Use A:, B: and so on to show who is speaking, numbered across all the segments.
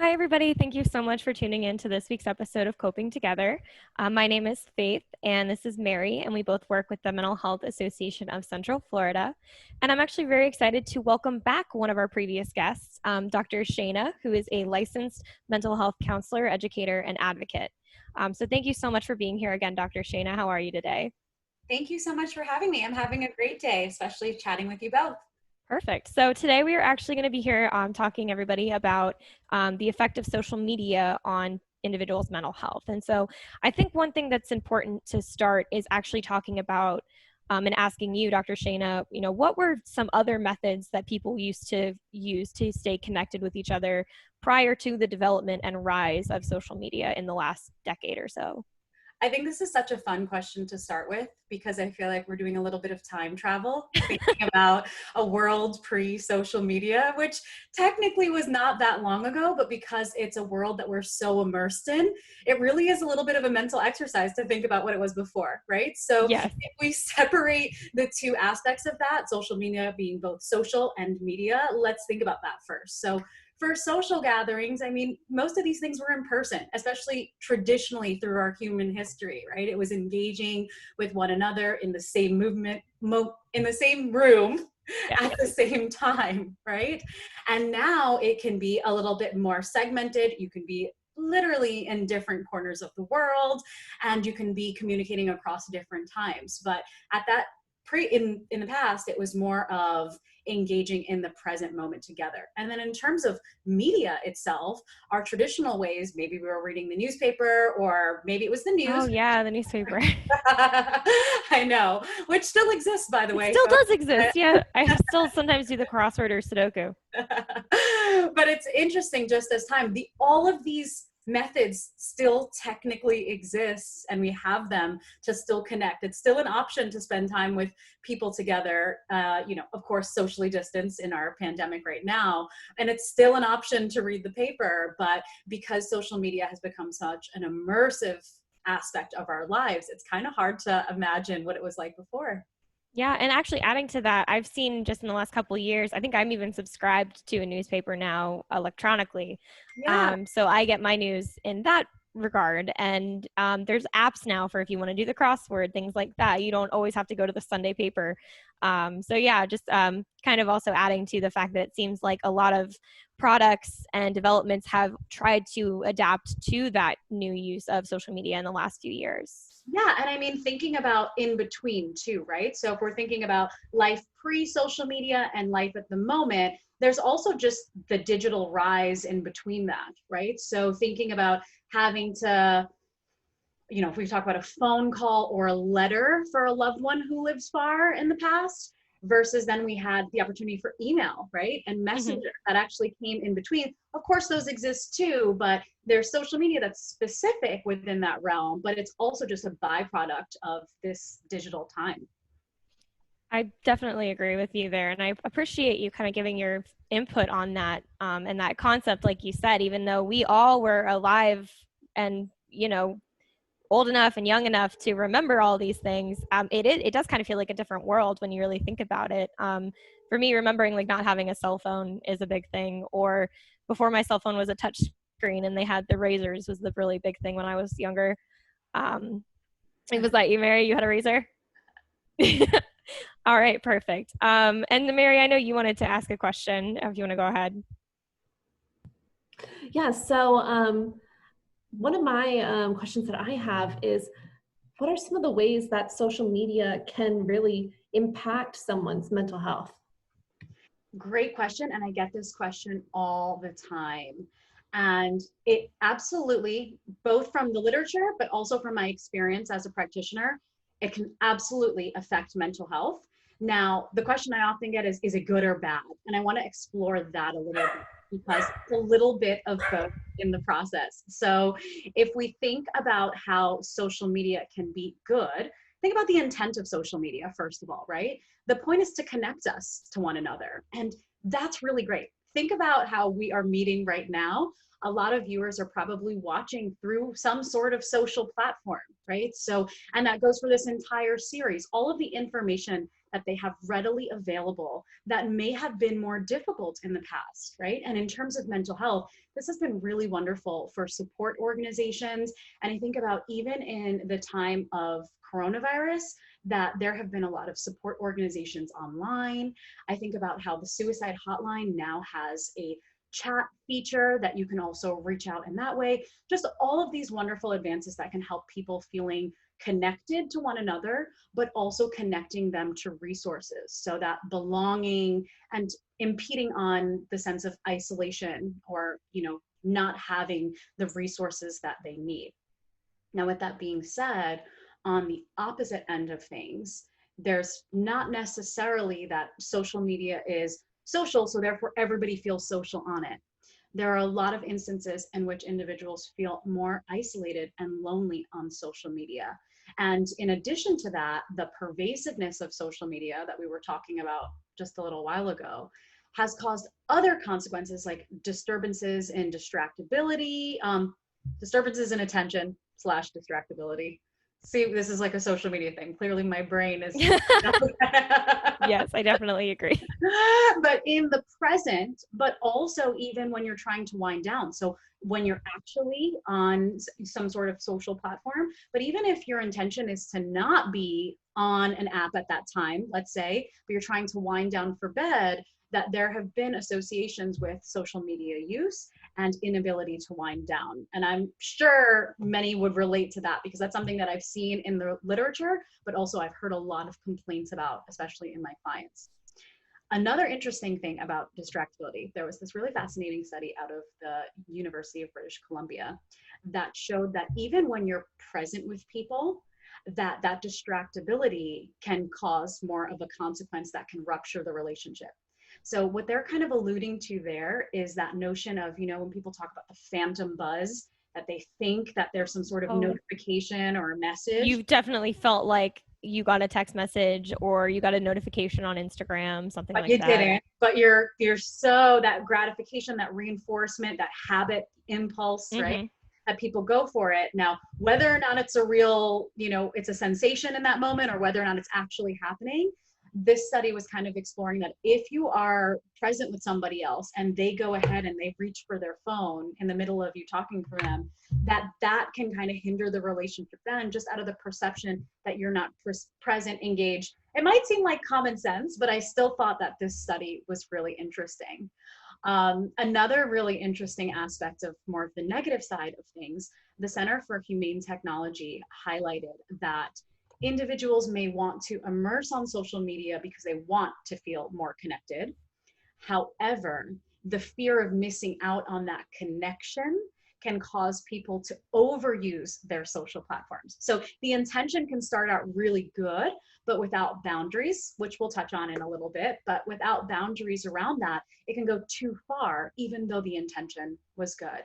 A: Hi, everybody. Thank you so much for tuning in to this week's episode of Coping Together. My name is Faith, and this is Mary, and we both work with the Mental Health Association of Central Florida. And I'm actually very excited to welcome back one of our previous guests, Dr. Shainna, who is a licensed mental health counselor, educator, and advocate. So thank you so much for being here again, Dr. Shainna. How are you today?
B: Thank you so much for having me. I'm having a great day, especially chatting with you both.
A: Perfect. So today we are actually going to be here talking everybody about the effect of social media on individuals' mental health. And so I think one thing that's important to start is actually talking about and asking you, Dr. Shainna, what were some other methods that people used to use to stay connected with each other prior to the development and rise of social media in the last decade or so?
B: I think this is such a fun question to start with because I feel like we're doing a little bit of time travel, thinking about a world pre-social media, which technically was not that long ago, but because it's a world that we're so immersed in, it really is a little bit of a mental exercise to think about what it was before, right? So
A: Yes.
B: if we separate the two aspects of that, social media being both social and media, let's think about that first. So for social gatherings, I mean, most of these things were in person, especially traditionally through our human history, right? It was engaging with one another in the same movement, in the same room
A: Yeah.
B: at the same time, right? And now it can be a little bit more segmented. You can be literally in different corners of the world and you can be communicating across different times. But at that in the past, it was more of engaging in the present moment together. And then in terms of media itself, our traditional ways, maybe we were reading the newspaper or maybe it was the
A: Oh,
B: news.
A: yeah, the newspaper.
B: I know, which still exists, by the
A: It
B: way,
A: still
B: folks.
A: does exist. Yeah, I still sometimes do the crossword or Sudoku.
B: But it's interesting just as time, all of these methods still technically exist and we have them to still connect. It's still an option to spend time with people together, of course, socially distanced in our pandemic right now. And it's still an option to read the paper, but because social media has become such an immersive aspect of our lives, it's kind of hard to imagine what it was like before.
A: Yeah, and actually adding to that, I've seen just in the last couple of years, I think I'm even subscribed to a newspaper now electronically.
B: Yeah.
A: So I get my news in that regard. And there's apps now for if you want to do the crossword, things like that. You don't always have to go to the Sunday paper. So yeah, just kind of also adding to the fact that it seems like a lot of products and developments have tried to adapt to that new use of social media in the last few years.
B: Yeah, and I mean, thinking about in between too, right? So if we're thinking about life pre-social media and life at the moment, there's also just the digital rise in between that, right? So thinking about having to, if we talk about a phone call or a letter for a loved one who lives far in the past, versus then we had the opportunity for email, right? And
A: Mhm.
B: messenger that actually came in between. Of course, those exist too, but there's social media that's specific within that realm, but it's also just a byproduct of this digital time.
A: I definitely agree with you there. And I appreciate you kind of giving your input on that and that concept, like you said, even though we all were alive and, old enough and young enough to remember all these things, it does kind of feel like a different world when you really think about it. For me, remembering like not having a cell phone is a big thing, or before my cell phone was a touch screen and they had the razors was the really big thing when I was younger. It was like, you, Mary, you had a razor? All right, perfect. And Mary, I know you wanted to ask a question. If you want to go ahead.
C: Yeah, so one of my questions that I have is, what are some of the ways that social media can really impact someone's mental health?
B: Great question. And I get this question all the time. And it absolutely, both from the literature, but also from my experience as a practitioner, it can absolutely affect mental health. Now, the question I often get is it good or bad? And I want to explore that a little bit because it's a little bit of both in the process. So if we think about how social media can be good, think about the intent of social media, first of all, right? The point is to connect us to one another. And that's really great. Think about how we are meeting right now. A lot of viewers are probably watching through some sort of social platform, right? So, and that goes for this entire series. All of the information that they have readily available that may have been more difficult in the past, right? And in terms of mental health, this has been really wonderful for support organizations. And I think about even in the time of coronavirus, that there have been a lot of support organizations online. I think about how the suicide hotline now has a chat feature that you can also reach out in that way. Just all of these wonderful advances that can help people feeling connected to one another, but also connecting them to resources so that belonging and impeding on the sense of isolation or, not having the resources that they need. Now, with that being said, on the opposite end of things, there's not necessarily that social media is social, so therefore everybody feels social on it. There are a lot of instances in which individuals feel more isolated and lonely on social media. And in addition to that, the pervasiveness of social media that we were talking about just a little while ago has caused other consequences like disturbances in distractibility, disturbances in attention / distractibility. See, this is like a social media thing. Clearly my brain is
A: Yes, I definitely agree.
B: but in the present, but also even when you're trying to wind down. So when you're actually on some sort of social platform, but even if your intention is to not be on an app at that time, let's say, but you're trying to wind down for bed, that there have been associations with social media use and inability to wind down. And I'm sure many would relate to that because that's something that I've seen in the literature, but also I've heard a lot of complaints about, especially in my clients. Another interesting thing about distractibility, there was this really fascinating study out of the University of British Columbia that showed that even when you're present with people, that distractibility can cause more of a consequence that can rupture the relationship. So what they're kind of alluding to there is that notion of, when people talk about the phantom buzz, that they think that there's some sort of notification or a message.
A: You definitely felt like you got a text message or you got a notification on Instagram, something like that.
B: But you didn't. But you're so that gratification, that reinforcement, that habit impulse, right? That people go for it. Now, whether or not it's a real, it's a sensation in that moment or whether or not it's actually happening, this study was kind of exploring that if you are present with somebody else and they go ahead and they reach for their phone in the middle of you talking to them, that can kind of hinder the relationship then just out of the perception that you're not present, engaged. It might seem like common sense, but I still thought that this study was really interesting. Another really interesting aspect of more of the negative side of things, the Center for Humane Technology highlighted that individuals may want to immerse on social media because they want to feel more connected. However, the fear of missing out on that connection can cause people to overuse their social platforms. So the intention can start out really good, but without boundaries, which we'll touch on in a little bit, but without boundaries around that, it can go too far, even though the intention was good.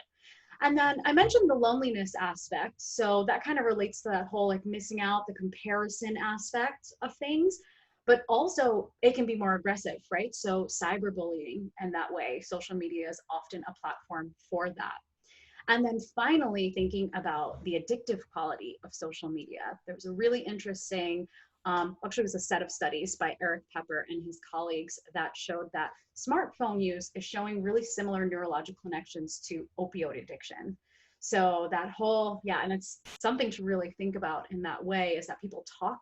B: And then I mentioned the loneliness aspect. So that kind of relates to that whole like missing out, the comparison aspect of things, but also it can be more aggressive, right? So cyberbullying and that way, social media is often a platform for that. And then finally, thinking about the addictive quality of social media. There was a really interesting, actually it was a set of studies by Eric Pepper and his colleagues that showed that smartphone use is showing really similar neurological connections to opioid addiction. So that whole, and it's something to really think about in that way is that people talk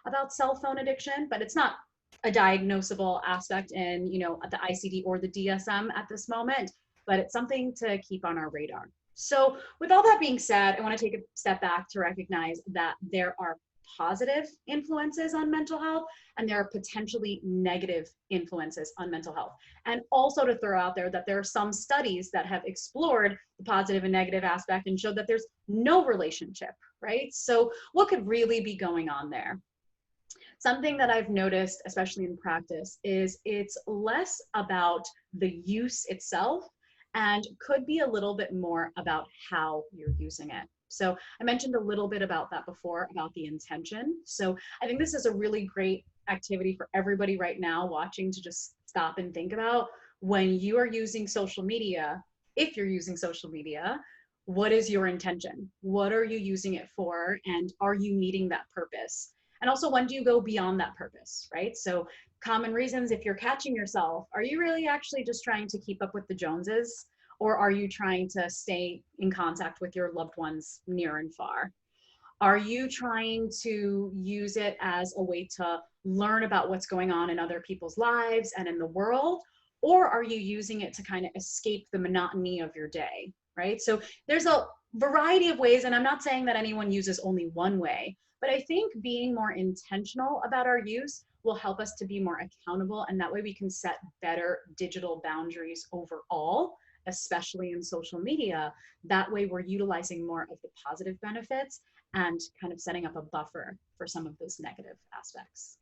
B: about cell phone addiction, but it's not a diagnosable aspect in, at the ICD or the DSM at this moment, but it's something to keep on our radar. So with all that being said, I want to take a step back to recognize that there are positive influences on mental health and there are potentially negative influences on mental health. And also to throw out there that there are some studies that have explored the positive and negative aspect and showed that there's no relationship, right? So what could really be going on there? Something that I've noticed, especially in practice, is it's less about the use itself and could be a little bit more about how you're using it. So I mentioned a little bit about that before, about the intention. So I think this is a really great activity for everybody right now watching to just stop and think about when you are using social media, if you're using social media, what is your intention? What are you using it for? And are you meeting that purpose? And also, when do you go beyond that purpose, right? So common reasons, if you're catching yourself, are you really actually just trying to keep up with the Joneses? Or are you trying to stay in contact with your loved ones near and far? Are you trying to use it as a way to learn about what's going on in other people's lives and in the world? Or are you using it to kind of escape the monotony of your day, right? So there's a variety of ways, and I'm not saying that anyone uses only one way, but I think being more intentional about our use will help us to be more accountable, and that way we can set better digital boundaries overall, especially in social media. That way we're utilizing more of the positive benefits and kind of setting up a buffer for some of those negative aspects.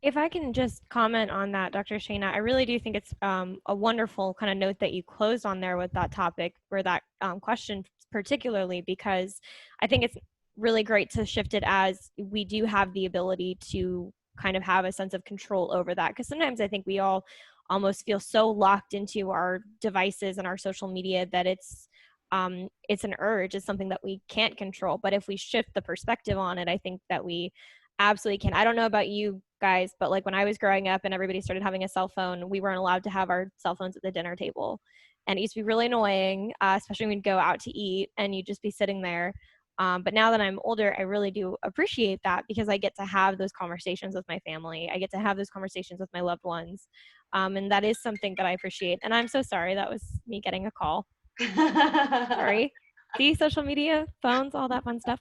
A: If I can just comment on that, Dr. Shainna, I really do think it's a wonderful kind of note that you closed on there with that topic or that question particularly, because I think it's really great to shift it as we do have the ability to kind of have a sense of control over that. Because sometimes I think we all almost feel so locked into our devices and our social media that it's an urge, it's something that we can't control. But if we shift the perspective on it, I think that we absolutely can. I don't know about you guys, but like when I was growing up and everybody started having a cell phone, we weren't allowed to have our cell phones at the dinner table. And it used to be really annoying, especially when we'd go out to eat and you'd just be sitting there. But now that I'm older, I really do appreciate that because I get to have those conversations with my family. I get to have those conversations with my loved ones. And that is something that I appreciate. And I'm so sorry. That was me getting a call. Sorry. See, social media, phones, all that fun stuff.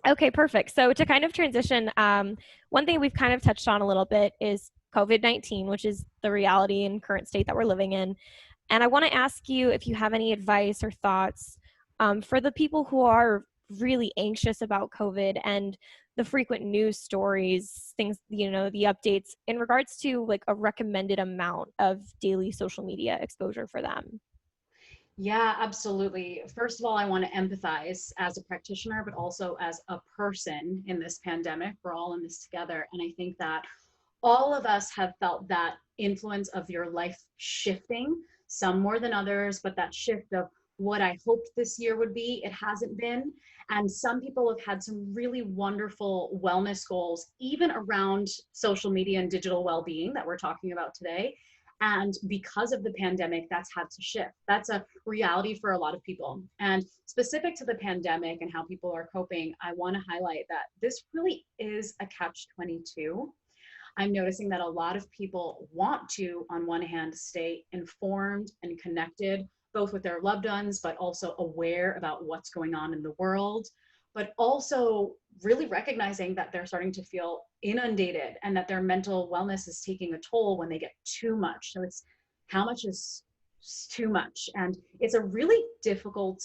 A: Okay, perfect. So to kind of transition, one thing we've kind of touched on a little bit is COVID-19, which is the reality and current state that we're living in. And I want to ask you if you have any advice or thoughts for the people who are really anxious about COVID and the frequent news stories, things, you know, the updates in regards to like a recommended amount of daily social media exposure for them.
B: Yeah, absolutely. First of all, I want to empathize as a practitioner, but also as a person in this pandemic. We're all in this together. And I think that all of us have felt that influence of your life shifting, some more than others, but that shift of what I hoped this year would be, it hasn't been. And some people have had some really wonderful wellness goals, even around social media and digital well-being that we're talking about today. And because of the pandemic, that's had to shift. That's a reality for a lot of people. And specific to the pandemic and how people are coping, I want to highlight that this really is a catch-22. I'm noticing that a lot of people want to, on one hand, stay informed and connected, both with their loved ones, but also aware about what's going on in the world, but also really recognizing that they're starting to feel inundated and that their mental wellness is taking a toll when they get too much. So it's how much is too much? And it's a really difficult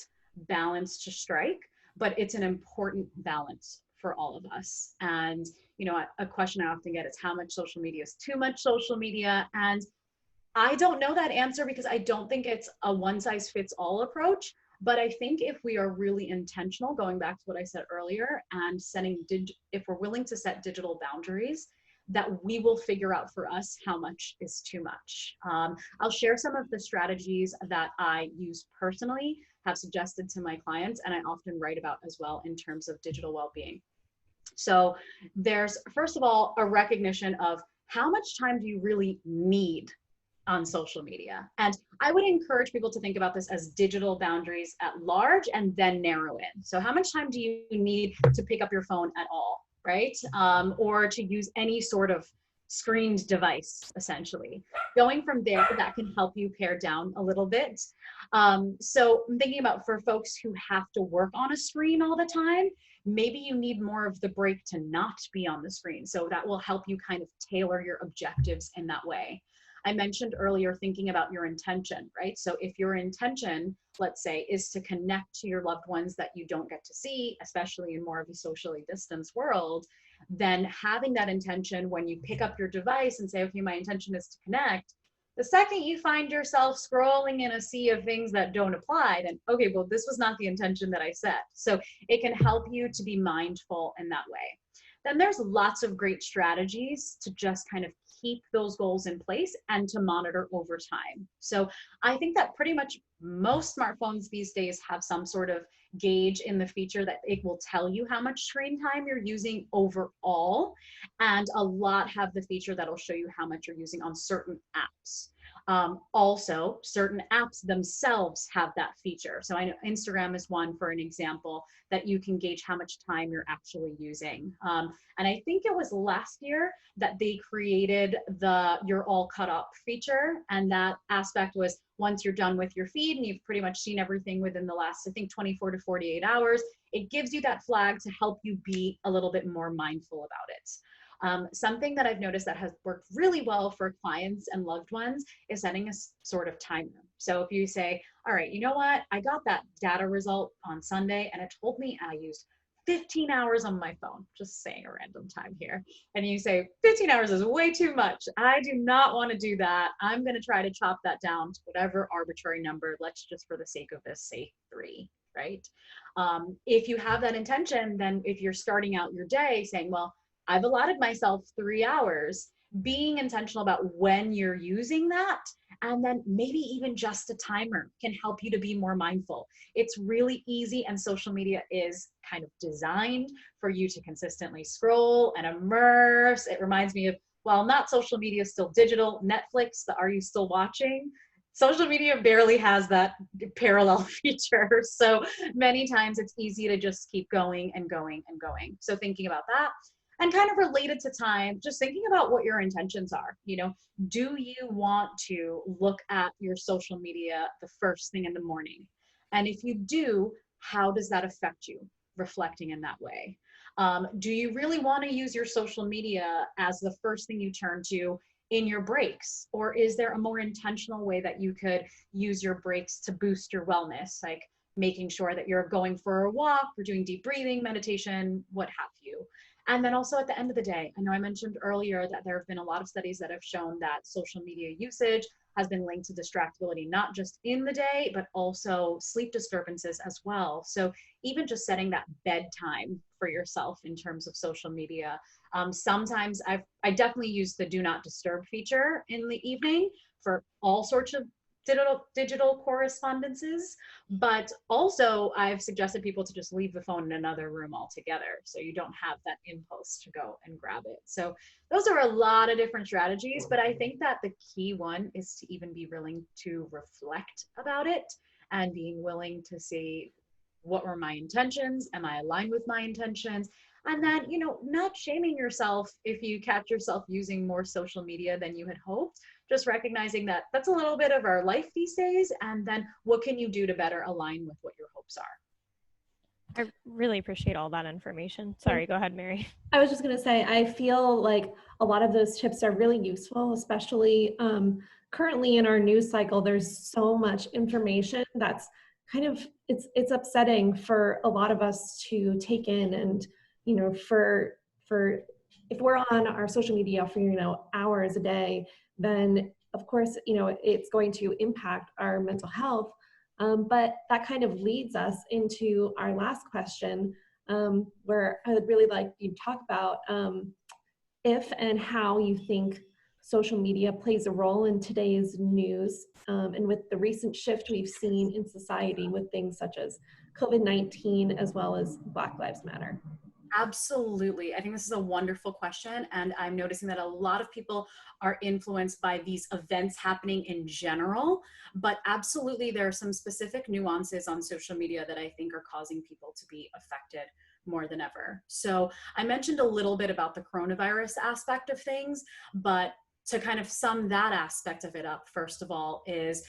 B: balance to strike, but it's an important balance for all of us. And you know, a question I often get is how much social media is too much social media? And I don't know that answer because I don't think it's a one size fits all approach. But I think if we are really intentional, going back to what I said earlier, and if we're willing to set digital boundaries, that we will figure out for us how much is too much. I'll share some of the strategies that I use personally, have suggested to my clients, and I often write about as well in terms of digital well-being. So there's, first of all, a recognition of how much time do you really need on social media. And I would encourage people to think about this as digital boundaries at large and then narrow in. So how much time do you need to pick up your phone at all, right? Or to use any sort of screened device, essentially. Going from there, that can help you pare down a little bit. So I'm thinking about for folks who have to work on a screen all the time, maybe you need more of the break to not be on the screen. So that will help you kind of tailor your objectives in that way. I mentioned earlier thinking about your intention, right? So if your intention, let's say, is to connect to your loved ones that you don't get to see, especially in more of a socially distanced world, then having that intention when you pick up your device and say, okay, my intention is to connect, the second you find yourself scrolling in a sea of things that don't apply, then, okay, well, this was not the intention that I set. So it can help you to be mindful in that way. Then there's lots of great strategies to just kind of keep those goals in place and to monitor over time. So I think that pretty much most smartphones these days have some sort of gauge in the feature that it will tell you how much screen time you're using overall. And a lot have the feature that'll show you how much you're using on certain apps. Also, certain apps themselves have that feature. So I know Instagram is one, for an example, that you can gauge how much time you're actually using. And I think it was last year that they created the "you're all cut up" feature. And that aspect was once you're done with your feed and you've pretty much seen everything within the last, I think, 24 to 48 hours, it gives you that flag to help you be a little bit more mindful about it. Something that I've noticed that has worked really well for clients and loved ones is setting a sort of timer. So if you say, all right, you know what? I got that data result on Sunday and it told me I used 15 hours on my phone, just saying a random time here. And you say 15 hours is way too much. I do not want to do that. I'm going to try to chop that down to whatever arbitrary number. Let's just, for the sake of this, say 3, right? If you have that intention, then if you're starting out your day saying, well, I've allotted myself 3 hours, being intentional about when you're using that, and then maybe even just a timer can help you to be more mindful. It's really easy, and social media is kind of designed for you to consistently scroll and immerse. It reminds me of, well, not social media, still digital, Netflix, the "are you still watching?" Social media barely has that parallel feature. So many times it's easy to just keep going and going and going. So thinking about that. And kind of related to time, just thinking about what your intentions are. You know, do you want to look at your social media the first thing in the morning? And if you do, how does that affect you, reflecting in that way? Do you really want to use your social media as the first thing you turn to in your breaks? Or is there a more intentional way that you could use your breaks to boost your wellness, like making sure that you're going for a walk or doing deep breathing, meditation, what have you? And then also at the end of the day, I know I mentioned earlier that there have been a lot of studies that have shown that social media usage has been linked to distractibility, not just in the day, but also sleep disturbances as well. So even just setting that bedtime for yourself in terms of social media. Sometimes I definitely use the "do not disturb" feature in the evening for all sorts of digital correspondences, but also I've suggested people to just leave the phone in another room altogether so you don't have that impulse to go and grab it. So those are a lot of different strategies, but I think that the key one is to even be willing to reflect about it and being willing to say, what were my intentions? Am I aligned with my intentions? And then, you know, not shaming yourself if you catch yourself using more social media than you had hoped, just recognizing that that's a little bit of our life these days. And then what can you do to better align with what your hopes are?
A: I really appreciate all that information. Sorry, go ahead, Mary.
C: I was just going to say, I feel like a lot of those tips are really useful, especially currently in our news cycle. There's so much information that's kind of, it's upsetting for a lot of us to take in. And, you know, for if we're on our social media for, you know, hours a day, then of course, you know, it's going to impact our mental health. But that kind of leads us into our last question, where I would really like you to talk about if and how you think social media plays a role in today's news, and with the recent shift we've seen in society with things such as COVID-19 as well as Black Lives Matter.
B: Absolutely. I think this is a wonderful question. And I'm noticing that a lot of people are influenced by these events happening in general. But absolutely, there are some specific nuances on social media that I think are causing people to be affected more than ever. So I mentioned a little bit about the coronavirus aspect of things, but to kind of sum that aspect of it up, first of all, is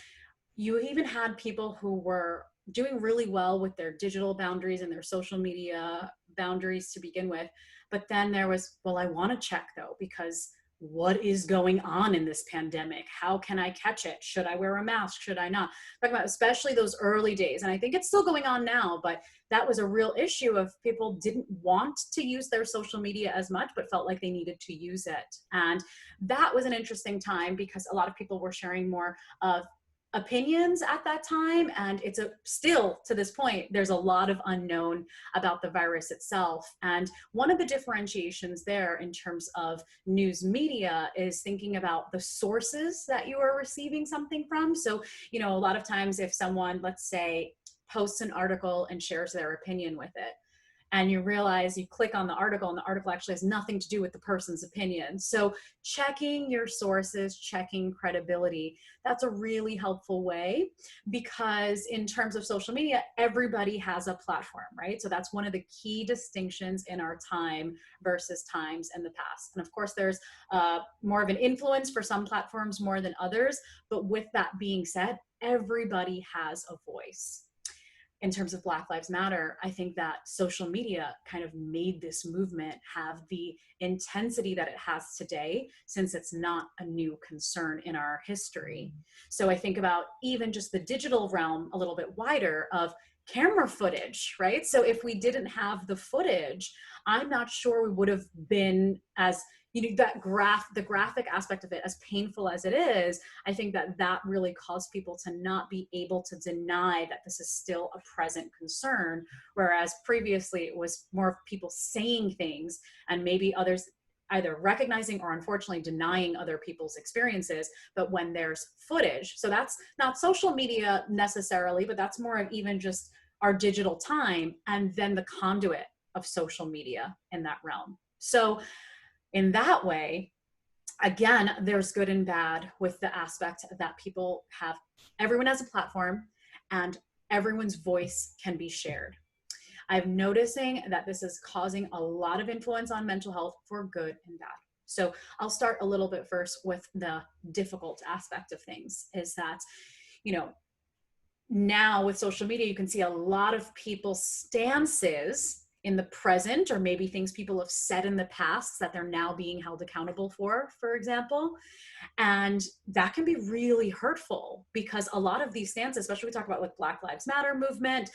B: you even had people who were doing really well with their digital boundaries and their social media boundaries to begin with. But then there was, well, I want to check though, because what is going on in this pandemic? How can I catch it? Should I wear a mask? Should I not? Talking about especially those early days. And I think it's still going on now, but that was a real issue of people didn't want to use their social media as much, but felt like they needed to use it. And that was an interesting time because a lot of people were sharing more of opinions at that time, and it's still to this point there's a lot of unknown about the virus itself. And one of the differentiations there in terms of news media is thinking about the sources that you are receiving something from. So a lot of times if someone, let's say, posts an article and shares their opinion with it, and you realize you click on the article and the article actually has nothing to do with the person's opinion. So checking your sources, checking credibility, that's a really helpful way, because in terms of social media, everybody has a platform, right? So that's one of the key distinctions in our time versus times in the past. And of course, there's more of an influence for some platforms more than others. But with that being said, everybody has a voice. In terms of Black Lives Matter, I think that social media kind of made this movement have the intensity that it has today, since it's not a new concern in our history. So I think about even just the digital realm a little bit wider of camera footage, right? So if we didn't have the footage, I'm not sure we would have been as, the graphic aspect of it, as painful as it is. I think that really caused people to not be able to deny that this is still a present concern, whereas previously it was more of people saying things and maybe others either recognizing or unfortunately denying other people's experiences. But when there's footage, so that's not social media necessarily, but that's more of even just our digital time, and then the conduit of social media in that realm. So in that way, again, there's good and bad with the aspect that everyone has a platform and everyone's voice can be shared. I'm noticing that this is causing a lot of influence on mental health for good and bad. So I'll start a little bit first with the difficult aspect of things, is that, now with social media, you can see a lot of people's stances in the present, or maybe things people have said in the past that they're now being held accountable for example. And that can be really hurtful, because a lot of these stances, especially we talk about like Black Lives Matter movement,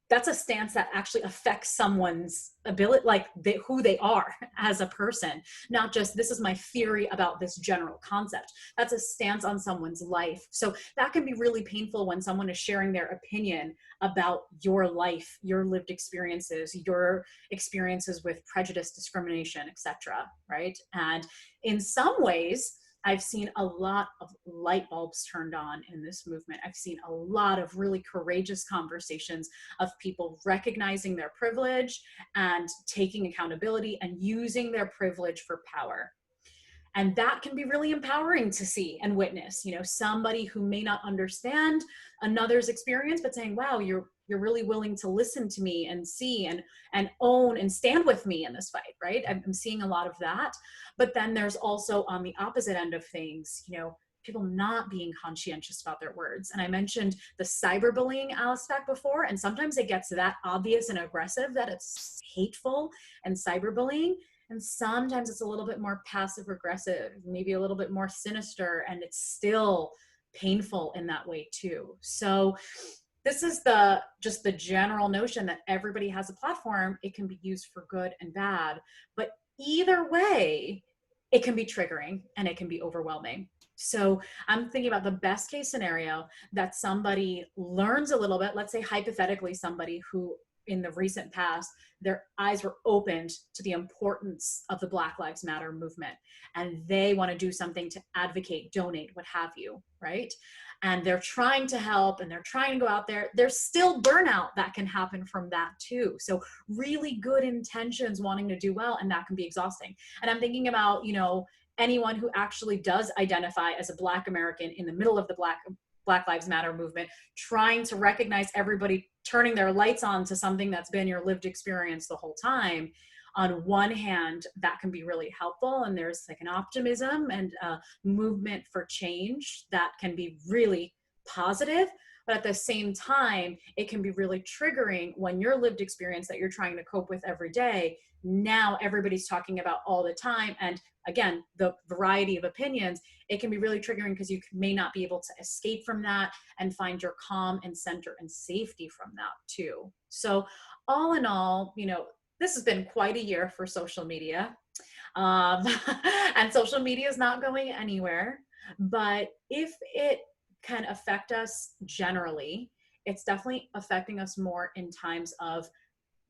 B: that's a stance that actually affects someone's ability, who they are as a person, not just this is my theory about this general concept. That's a stance on someone's life. So that can be really painful when someone is sharing their opinion about your life, your lived experiences, your experiences with prejudice, discrimination, etc. Right? And in some ways, I've seen a lot of light bulbs turned on in this movement. I've seen a lot of really courageous conversations of people recognizing their privilege and taking accountability and using their privilege for power. And that can be really empowering to see and witness, somebody who may not understand another's experience, but saying, wow, you're really willing to listen to me and see and own and stand with me in this fight, right? I'm seeing a lot of that. But then there's also on the opposite end of things, people not being conscientious about their words. And I mentioned the cyberbullying aspect before, and sometimes it gets that obvious and aggressive that it's hateful and cyberbullying. And sometimes it's a little bit more passive aggressive, maybe a little bit more sinister, and it's still painful in that way too. So this is just the general notion that everybody has a platform. It can be used for good and bad, but either way, it can be triggering and it can be overwhelming. So I'm thinking about the best case scenario, that somebody learns a little bit, let's say hypothetically somebody who in the recent past, their eyes were opened to the importance of the Black Lives Matter movement, and they want to do something to advocate, donate, what have you, right? And they're trying to help and they're trying to go out there. There's still burnout that can happen from that too. So really good intentions, wanting to do well, and that can be exhausting. And I'm thinking about, anyone who actually does identify as a Black American in the middle of the Black Lives Matter movement, trying to recognize everybody turning their lights on to something that's been your lived experience the whole time. On one hand, that can be really helpful, and there's like an optimism and a movement for change that can be really positive. But at the same time, it can be really triggering when your lived experience that you're trying to cope with every day, now everybody's talking about all the time. And again, the variety of opinions, it can be really triggering because you may not be able to escape from that and find your calm and center and safety from that too. So all in all, this has been quite a year for social media. And social media is not going anywhere. But if it can affect us generally. It's definitely affecting us more in times of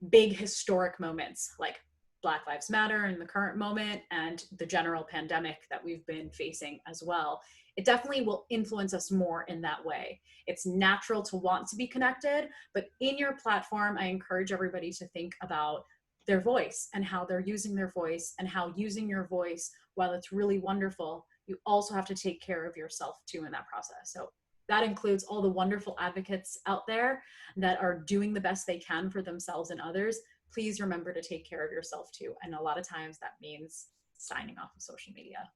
B: big historic moments like Black Lives Matter in the current moment and the general pandemic that we've been facing as well. It definitely will influence us more in that way. It's natural to want to be connected, but in your platform, I encourage everybody to think about their voice and how they're using their voice, and how using your voice, while it's really wonderful, you also have to take care of yourself too in that process. So that includes all the wonderful advocates out there that are doing the best they can for themselves and others. Please remember to take care of yourself too. And a lot of times that means signing off of social media.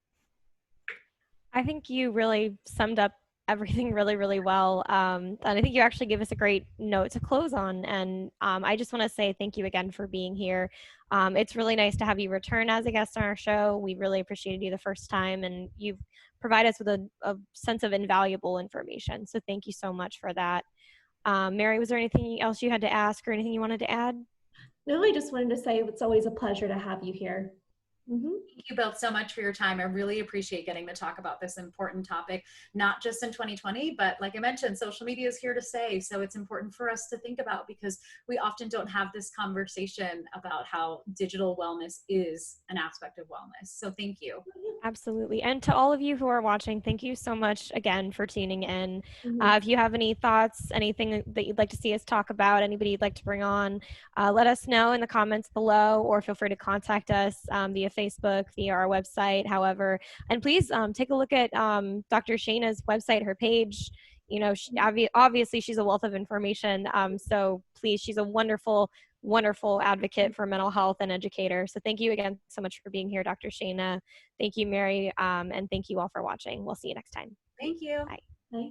A: I think you really summed up everything really, really well. And I think you actually gave us a great note to close on. And I just want to say thank you again for being here. It's really nice to have you return as a guest on our show. We really appreciated you the first time, and you've provided us with a sense of invaluable information. So thank you so much for that. Mary, was there anything else you had to ask or anything you wanted to add?
C: No, I just wanted to say it's always a pleasure to have you here.
B: Thank you both so much for your time. I really appreciate getting to talk about this important topic, not just in 2020, but like I mentioned, social media is here to stay. So it's important for us to think about, because we often don't have this conversation about how digital wellness is an aspect of wellness. So thank you.
A: Absolutely. And to all of you who are watching, thank you so much again for tuning in.
C: Mhm.
A: If you have any thoughts, anything that you'd like to see us talk about, anybody you'd like to bring on, let us know in the comments below, or feel free to contact us via Facebook, via our website, however. And please take a look at Dr. Shainna's website, her page. You know, obviously she's a wealth of information. So please, she's a wonderful advocate for mental health and educator. So thank you again so much for being here, Dr. Shainna. Thank you, Mary, and thank you all for watching. We'll see you next time.
B: Thank you.
A: Bye.
C: Bye.